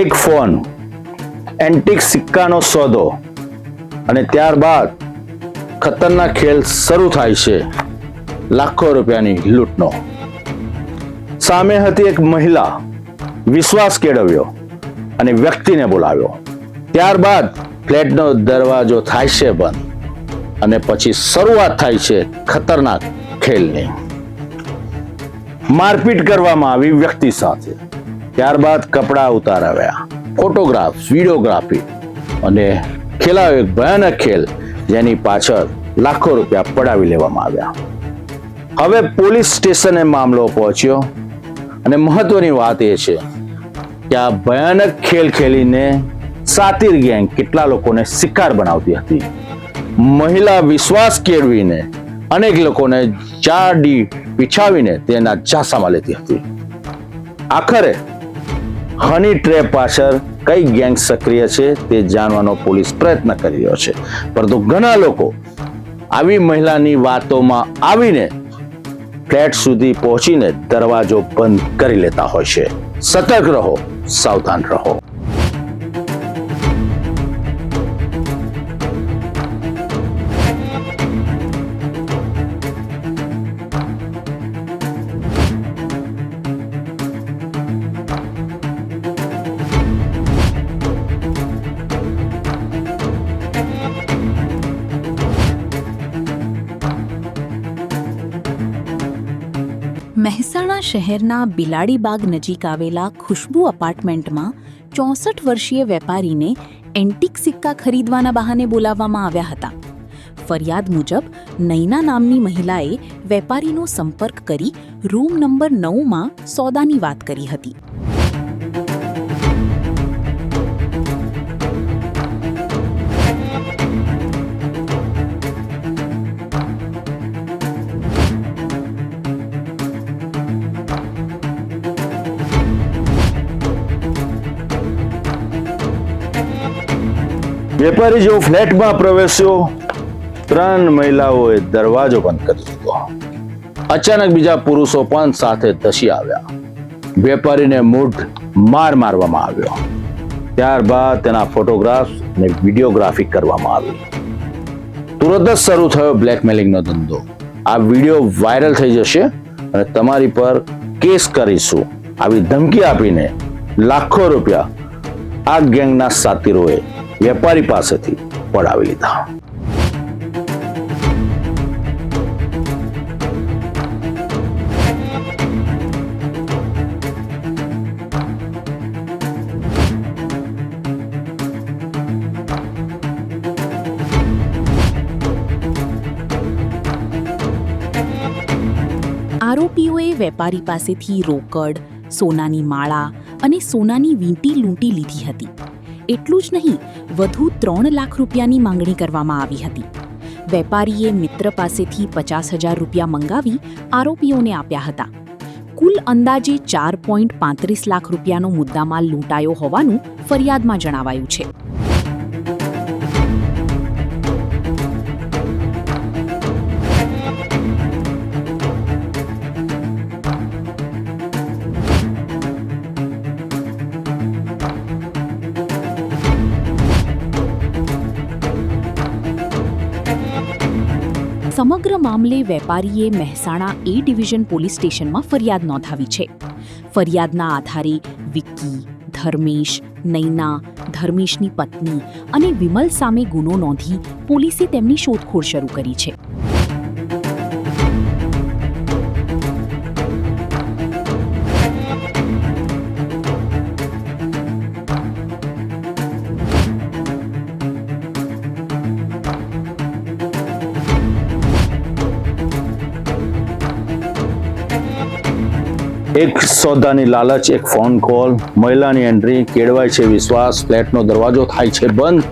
એક phone, antique સિક્કાનો સોદો અને ત્યારબાદ ખતરનાક ખેલ શરૂ થાય છે લાખો રૂપિયાની લૂંટનો. સામે હતી એક મહિલા, વિશ્વાસ કેળવ્યો અને વ્યક્તિને બોલાવ્યો. ત્યારબાદ ફ્લેટનો દરવાજો થાય છે બંધ અને પછી શરૂઆત થાય છે ખતરનાક ખેલની. મારપીટ કરવામાં આવી વ્યક્તિ સાથે. ત્યારબાદ કપડાં ઉતારાવ્યા, ફોટોગ્રાફ, વિડીયોગ્રાફી અને ખેલાયો એક ભયાનક ખેલ જેની પાછળ લાખો રૂપિયા પડાવી લેવામાં આવ્યા. હવે પોલીસ સ્ટેશને મામલો પહોંચ્યો અને મહત્વની વાત એ છે કે આ ભયાનક ખેલ ખેલીને સાતીર ગેંગ કેટલા લોકોને શિકાર બનાવતી હતી. મહિલા વિશ્વાસ કેળવીને અનેક લોકોને જાડી પીછાવીને તેના ઝાંસામાં લેતી હતી. આખરે હની ટ્રેપ પાછળ કઈ ગેંગ સક્રિય છે તે જાણવાનો પોલીસ પ્રયત્ન કરી રહ્યો છે, પરંતુ ઘણા લોકો આવી મહિલાની વાતોમાં આવીને ફ્લેટ સુધી પહોંચીને દરવાજો બંધ કરી લેતા હોય છે. સતર્ક રહો, સાવધાન રહો. મહેસાણા શહેરના બિલાડીબાગ નજીક આવેલા ખુશ્બુ અપાર્ટમેન્ટમાં 64 વર્ષીય વેપારીને એન્ટિક સિક્કા ખરીદવાના બહાને બોલાવવામાં આવ્યા હતા. ફરિયાદ મુજબ નૈના નામની મહિલાએ વેપારીનો સંપર્ક કરી રૂમ નંબર 9માં સોદાની વાત કરી હતી. વેપારી જેવો ફ્લેટમાં પ્રવેશ્યો, 3 મહિલાઓએ દરવાજો બંધ કરી દીધો. અચાનક બીજા પુરુષો પણ સાથે ધસી આવ્યા. વેપારીને મૂઢ માર મારવામાં આવ્યો. ત્યારબાદ તેના ફોટોગ્રાફ અને વિડીયોગ્રાફી કરવામાં આવી. તુરંત જ શરૂ થયો બ્લેકમેલિંગનો ધંધો. આ વિડીયો વાયરલ થઈ જશે અને તમારી પર કેસ કરીશું આવી ધમકી આપીને લાખો રૂપિયા આ ગેંગના સાતીરોએ વેપારી પાસેથી પડાવી લીધા. આરોપીઓએ વેપારી પાસેથી રોકડ, સોનાની માળા અને સોનાની વીંટી લૂંટી લીધી હતી. એટલું જ નહીં, વધુ 3 લાખ રૂપિયાની માંગણી કરવામાં આવી હતી. વેપારીએ મિત્ર પાસેથી 50,000 રૂપિયા મંગાવી આરોપીઓને આપ્યા હતા. કુલ અંદાજે 4.35 લાખ રૂપિયાનો મુદ્દામાલ લૂંટાયો હોવાનું ફરિયાદમાં જણાવાયું છે. સમગ્ર મામલે વેપારીએ મહેસાણા એ ડિવિઝન પોલીસ સ્ટેશનમાં ફરિયાદ નોંધાવી છે. ફરિયાદના આધારે વિક્કી, ધર્મેશ, નૈના, ધર્મેશની પત્ની અને વિમલ સામે ગુનો નોંધી પોલીસે તેમની શોધખોળ શરૂ કરી છે. એક સોદાની લાલચ, એક ફોન કોલ, મહિલાની એન્ટ્રી, કેળવાય છે વિશ્વાસ, ફ્લેટનો દરવાજો થાય છે બંધ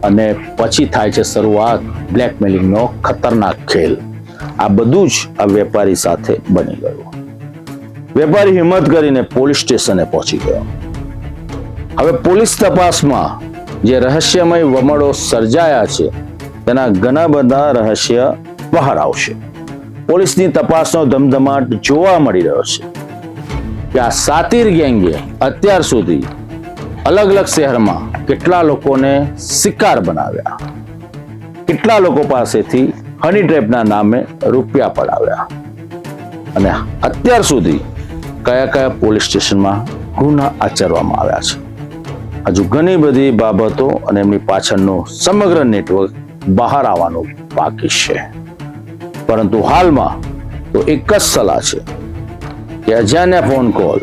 અને પછી થાય છે શરૂઆત બ્લેકમેલિંગનો ખતરનાક ખેલ. આ બધું જ આ વેપારી સાથે બની ગયું. વેપારી હિંમત કરીને પોલીસ સ્ટેશને પહોંચી ગયો. હવે પોલીસ તપાસમાં જે રહસ્યમય વમળો સર્જાયા છે તેના ઘણા બધા રહસ્ય બહાર આવશે. પોલીસની તપાસનો ધમધમાટ જોવા મળી રહ્યો છે કે આ સાતીર ગેંગે અત્યાર સુધી અલગ અલગ શહેરમાં કેટલા લોકોને શિકાર બનાવ્યા, કેટલા લોકો પાસેથી હની ટ્રેપના નામે રૂપિયા પડાવ્યા અને અત્યાર સુધી કયા કયા પોલીસ સ્ટેશનમાં ગુના આચરવામાં આવ્યા છે. હજુ ઘણી બધી બાબતો અને એમની પાછળનું સમગ્ર નેટવર્ક બહાર આવવાનું બાકી છે. પરંતુ હાલમાં તો એક જ સલાહ છે કે અજાણ્યા ફોન કોલ,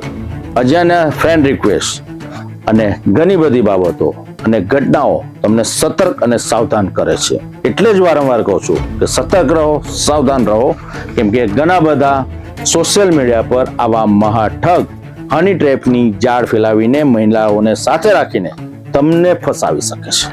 અજાણ્યા ફ્રેન્ડ રિક્વેસ્ટ અને ઘણી બધી બાબતો અને ઘટનાઓ તમને સતર્ક અને સાવધાન કરે છે. એટલે જ વારંવાર કહું છું કે સતર્ક રહો, સાવધાન રહો, કેમ કે ઘણા બધા સોશિયલ મીડિયા પર આવા મહાઠગ હની ટ્રેપની જાળ ફેલાવીને મહિલાઓને સાથે રાખીને તમને ફસાવી શકે છે.